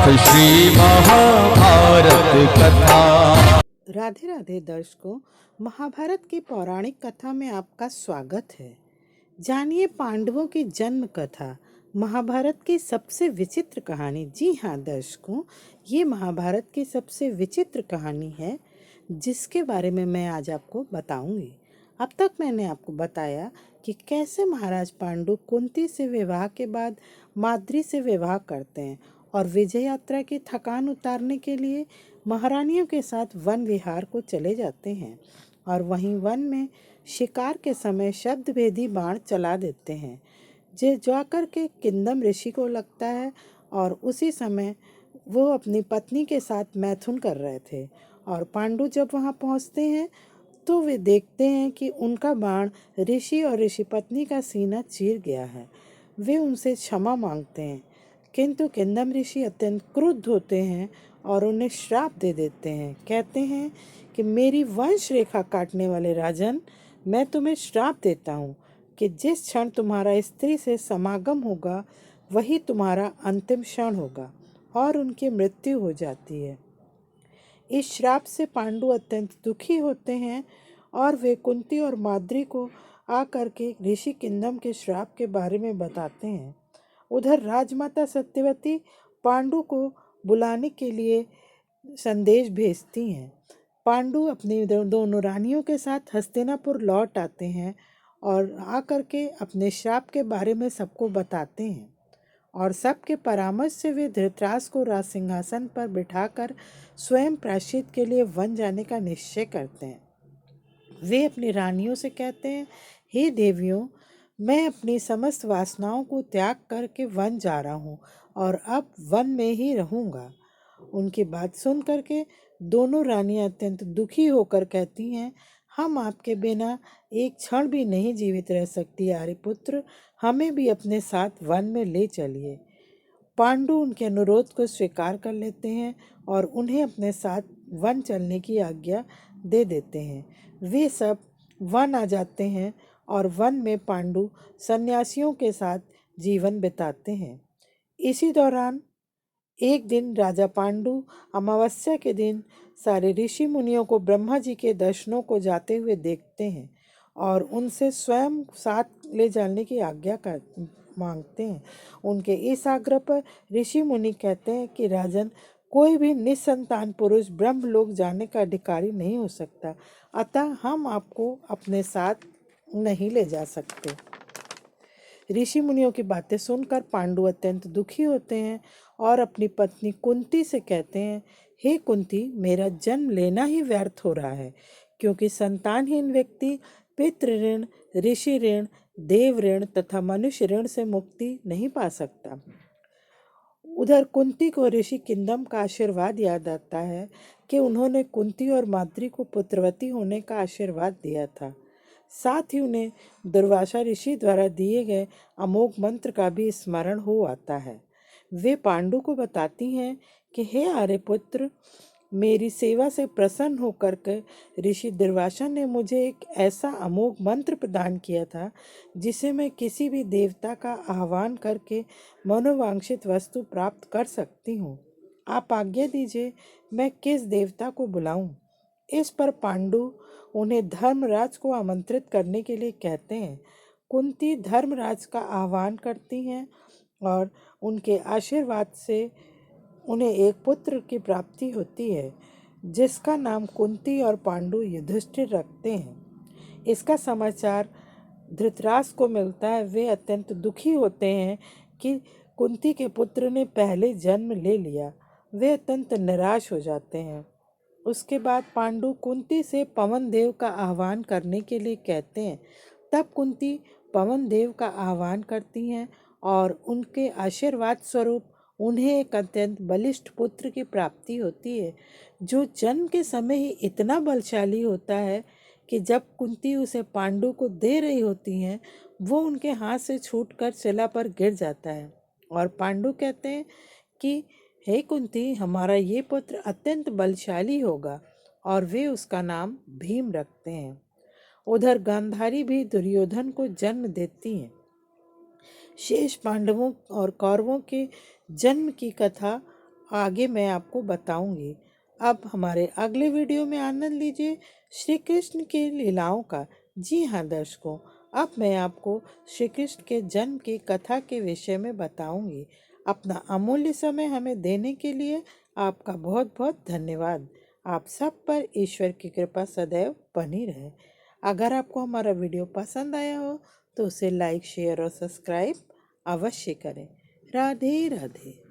श्री महाभारत कथा। राधे राधे दर्शकों, महाभारत की पौराणिक कथा में आपका स्वागत है। जानिए पांडवों की जन्म कथा, महाभारत की सबसे विचित्र कहानी। जी हाँ दर्शकों, ये महाभारत की सबसे विचित्र कहानी है जिसके बारे में मैं आज आपको बताऊंगी। अब तक मैंने आपको बताया कि कैसे महाराज पांडु कुंती से विवाह के बाद माद्री से विवाह करते हैं और विजय यात्रा की थकान उतारने के लिए महारानियों के साथ वन विहार को चले जाते हैं और वहीं वन में शिकार के समय शब्द भेदी बाण चला देते हैं जो जाकर के किंदम ऋषि को लगता है और उसी समय वो अपनी पत्नी के साथ मैथुन कर रहे थे। और पांडु जब वहाँ पहुँचते हैं तो वे देखते हैं कि उनका बाण ऋषि और ऋषि पत्नी का सीना चीर गया है। वे उनसे क्षमा मांगते हैं, किंतु किंदम ऋषि अत्यंत क्रुद्ध होते हैं और उन्हें श्राप दे देते हैं। कहते हैं कि मेरी वंश रेखा काटने वाले राजन, मैं तुम्हें श्राप देता हूँ कि जिस क्षण तुम्हारा स्त्री से समागम होगा वही तुम्हारा अंतिम क्षण होगा, और उनकी मृत्यु हो जाती है। इस श्राप से पांडु अत्यंत दुखी होते हैं और वे कुंती और माद्री को आकर के ऋषि किंदम के श्राप के बारे में बताते हैं। उधर राजमाता सत्यवती पांडु को बुलाने के लिए संदेश भेजती हैं। पांडु अपनी दोनों रानियों के साथ हस्तिनापुर लौट आते हैं और आकर के अपने श्राप के बारे में सबको बताते हैं और सबके परामर्श से वे धृतराष्ट्र को राज सिंहासन पर बिठाकर स्वयं प्रायश्चित के लिए वन जाने का निश्चय करते हैं। वे अपनी रानियों से कहते हैं, हे देवियों, मैं अपनी समस्त वासनाओं को त्याग करके वन जा रहा हूँ और अब वन में ही रहूँगा। उनकी बात सुन करके दोनों रानियां अत्यंत दुखी होकर कहती हैं, हम आपके बिना एक क्षण भी नहीं जीवित रह सकती आर्यपुत्र, हमें भी अपने साथ वन में ले चलिए। पांडु उनके अनुरोध को स्वीकार कर लेते हैं और उन्हें अपने साथ वन चलने की आज्ञा दे देते हैं। वे सब वन आ जाते हैं और वन में पांडु सन्यासियों के साथ जीवन बिताते हैं। इसी दौरान एक दिन राजा पांडु अमावस्या के दिन सारे ऋषि मुनियों को ब्रह्मा जी के दर्शनों को जाते हुए देखते हैं और उनसे स्वयं साथ ले जाने की आज्ञा मांगते हैं। उनके इस आग्रह पर ऋषि मुनि कहते हैं कि राजन, कोई भी निसंतान पुरुष ब्रह्मलोक जाने का अधिकारी नहीं हो सकता, अतः हम आपको अपने साथ नहीं ले जा सकते। ऋषि मुनियों की बातें सुनकर पांडु अत्यंत दुखी होते हैं और अपनी पत्नी कुंती से कहते हैं, हे कुंती, मेरा जन्म लेना ही व्यर्थ हो रहा है, क्योंकि संतानहीन व्यक्ति पितृ ऋण, ऋषि ऋण, देव ऋण तथा मनुष्य ऋण से मुक्ति नहीं पा सकता। उधर कुंती को ऋषि किंदम का आशीर्वाद याद आता है कि उन्होंने कुंती और माद्री को पुत्रवती होने का आशीर्वाद दिया था। साथ ही उन्हें दुर्वासा ऋषि द्वारा दिए गए अमोघ मंत्र का भी स्मरण हो आता है। वे पांडु को बताती हैं कि हे आर्यपुत्र, मेरी सेवा से प्रसन्न होकर के ऋषि दुर्वासा ने मुझे एक ऐसा अमोघ मंत्र प्रदान किया था जिसे मैं किसी भी देवता का आह्वान करके मनोवांछित वस्तु प्राप्त कर सकती हूँ। आप आज्ञा दीजिए, मैं किस देवता को बुलाऊं? इस पर पांडु उन्हें धर्मराज को आमंत्रित करने के लिए कहते हैं। कुंती धर्मराज का आह्वान करती हैं और उनके आशीर्वाद से उन्हें एक पुत्र की प्राप्ति होती है जिसका नाम कुंती और पांडु युधिष्ठिर रखते हैं। इसका समाचार धृतराष्ट्र को मिलता है। वे अत्यंत दुखी होते हैं कि कुंती के पुत्र ने पहले जन्म ले लिया। वे अत्यंत निराश हो जाते हैं। उसके बाद पांडु कुंती से पवन देव का आह्वान करने के लिए कहते हैं। तब कुंती पवन देव का आह्वान करती हैं और उनके आशीर्वाद स्वरूप उन्हें एक अत्यंत बलिष्ठ पुत्र की प्राप्ति होती है, जो जन्म के समय ही इतना बलशाली होता है कि जब कुंती उसे पांडु को दे रही होती हैं, वो उनके हाथ से छूटकर शिला पर गिर जाता है और पांडु कहते हैं कि हे कुंती, हमारा ये पुत्र अत्यंत बलशाली होगा, और वे उसका नाम भीम रखते हैं। उधर गांधारी भी दुर्योधन को जन्म देती हैं। शेष पांडवों और कौरवों के जन्म की कथा आगे मैं आपको बताऊंगी। अब हमारे अगले वीडियो में आनंद लीजिए श्री कृष्ण के लीलाओं का। जी हाँ दर्शकों, अब मैं आपको श्री कृष्ण के जन्म की कथा के विषय में बताऊंगी। अपना अमूल्य समय हमें देने के लिए आपका बहुत बहुत धन्यवाद। आप सब पर ईश्वर की कृपा सदैव बनी रहे। अगर आपको हमारा वीडियो पसंद आया हो तो उसे लाइक, शेयर और सब्सक्राइब अवश्य करें। राधे राधे।